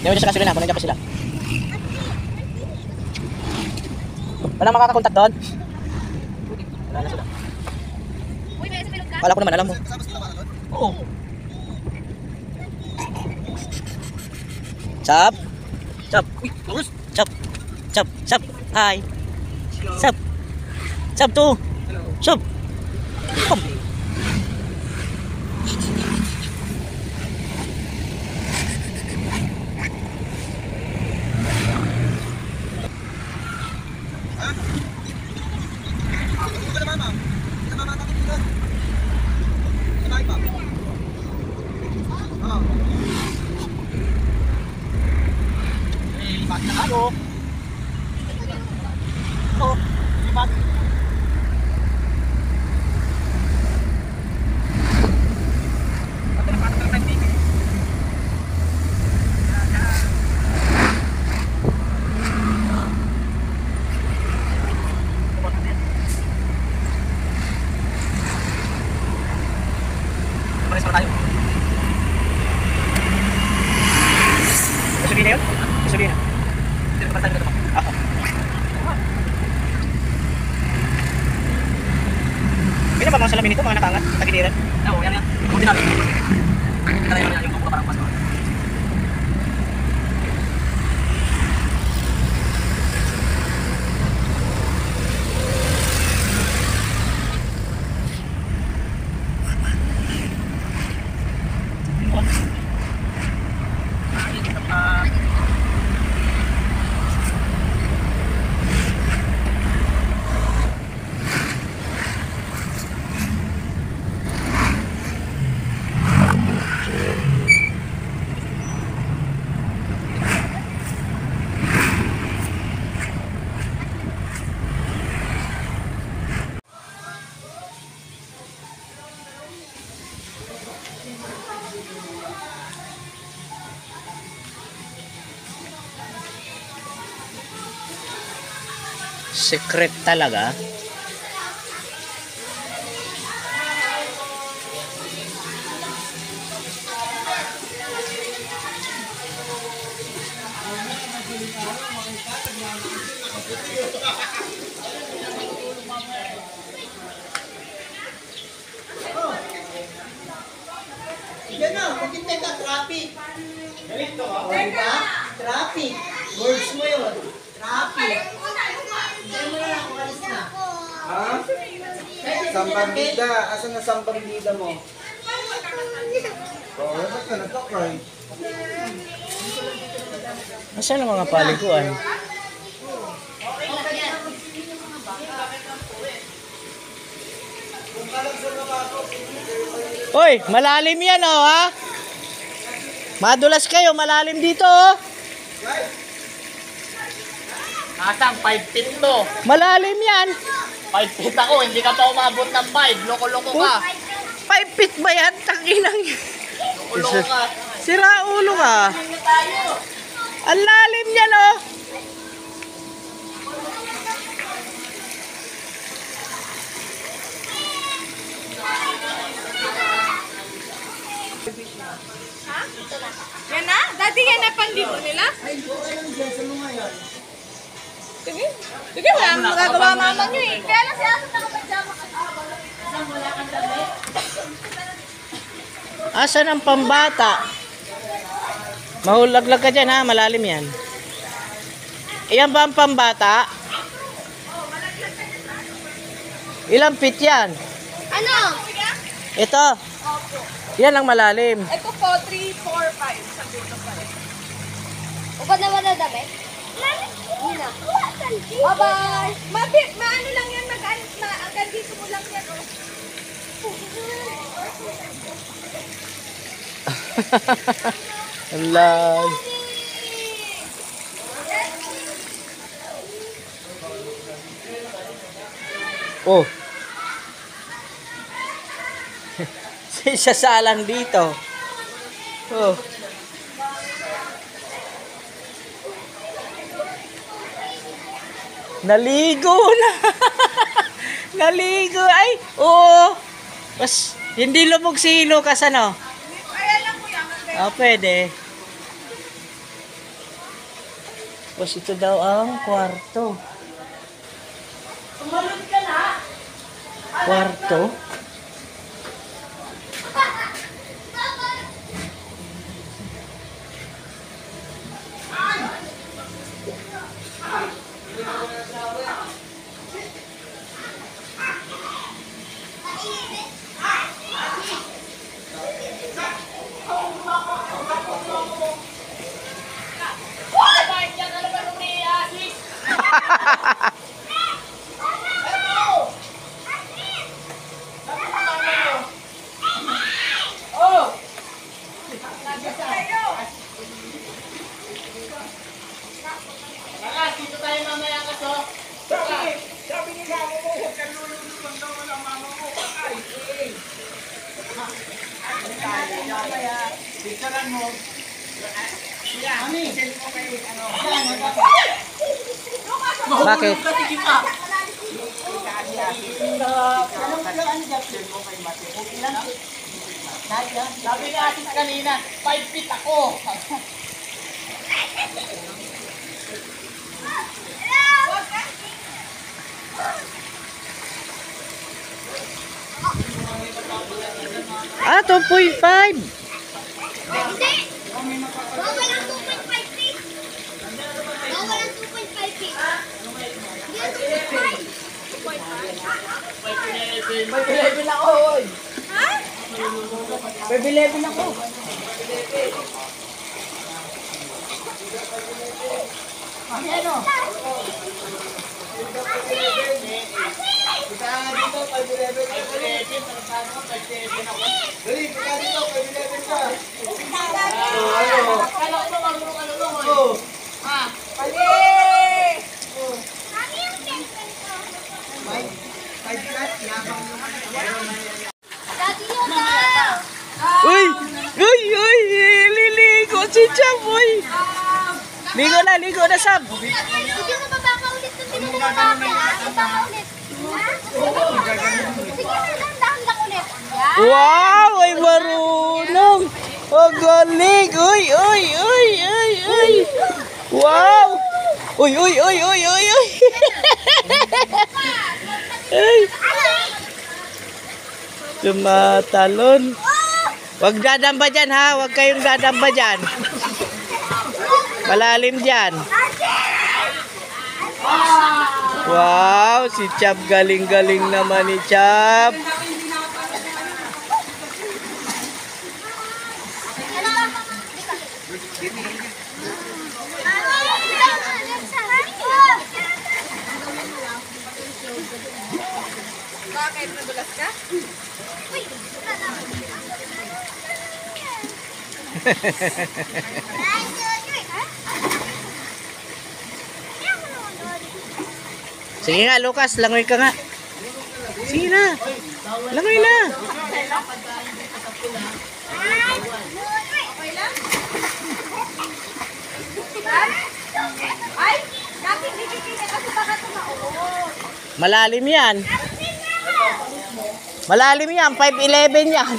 Hindi mo dyan sa gasolina, kung nandiyan pa sila. Walang makakakontak doon? Wala na sila. Kala ko naman, alam mo. Oo. Chap. Chap. Uy, Taurus. Chap. Chap. Chap. Hi. Chap. Chap to. Chap. Chap. Halo. Oh, lipat. Pares pa tayo. Gasolina yun? Gasolina. Kaya ba mga salamin ito, mga nakangat, tagiliran? Oo, yan yan. Buti namin. Kita na yung buko parang pasto. Secret talaga. Yan na, bakit ka traffic? Ganito ka? Diba? Traffic. Words mo yun. Traffic. Diyan mo na lang, alis na. Ha? Sambandida. Asan na sambandida mo? Oo, ba't ka nagka-cry? Nasaan ang mga paliguan? Hoy, malalim yan oh ha. Madulas kayo, malalim dito oh. Asang 5 feet to. Malalim yan. 5 feet ako, hindi ka pa umabot ng 5. Loko-loko ka. 5 feet ba yan? Takinang Loko ka. sira ulo ka. Ang lalim yan oh. Yan na? Dati yan na panlibo nila? Sige. Sige, wala ang magagawa mama nyo eh. Kaya lang siya sa nakapajama ka. Wala kang damit. Asan ang pambata? Mahulaglag ka dyan ha, malalim yan. Iyan ba ang pambata? Ilang feet yan? Ano? Ito. Yan ang malalim. Ito po, 3, 4, 5. Sa dito pa rin. Upad naman na damit? Hina. Bye-bye. Maano lang yan, hanggang dito mo lang yan, oh. Allah. Oh. Sasalang dito. Oh. Naligo na. Naligo. Ay, oo. Mas, hindi lumog si Lucas, ano? Kaya lang po yan. Ah, pwede. Tapos ito daw ang kwarto. Tumalon ka na. Kwarto? Dito tayo mamaya kaso. Sabi ni mama mo, huwag kang lululuban daw wala mama mo. Patay. Picturean mo. Bakit? Sabi ni Asis kanina, 5 feet ako. Ah, 2.5. Hindi! Bawal ang 2.5 feet! Bawal ang 2.5 feet! Hindi ang 2.5! 5'11 ako, oy. Ha? 5'11 ako. Ayan o. Dali, pagka dito, 5'11 ka. Kami yung pencil ko. Daddy yun daw! Uy! Uy! Uy! Liligo si Cham! Uy! Ligo na, Sam! Sige na babaka ulit kung sino na babaka ha? Babaka ulit. Ha? Sige na, dahan ulit. Yan. Wow! Ay marunong! Ang galing! Uy! Uy! Uy! Uy! Uy! Wow! Uy! Uy! Uy! Uy! Uy! Uy! Ay! Tumatalon! Huwag dadamba dyan ha! Huwag kayong dadamba dyan! Malalim dyan! Wow! Si Chab galing-galing naman ni Chab! Bakit? Nadulas ka? Uy! Sige nga, Lucas, langoy ka nga. Sige na. Langoy na. Okay lang? Ay! Dapat bibigyan kasi baka tumaon. Malalim yan. Malalim yan. 5'11 yan.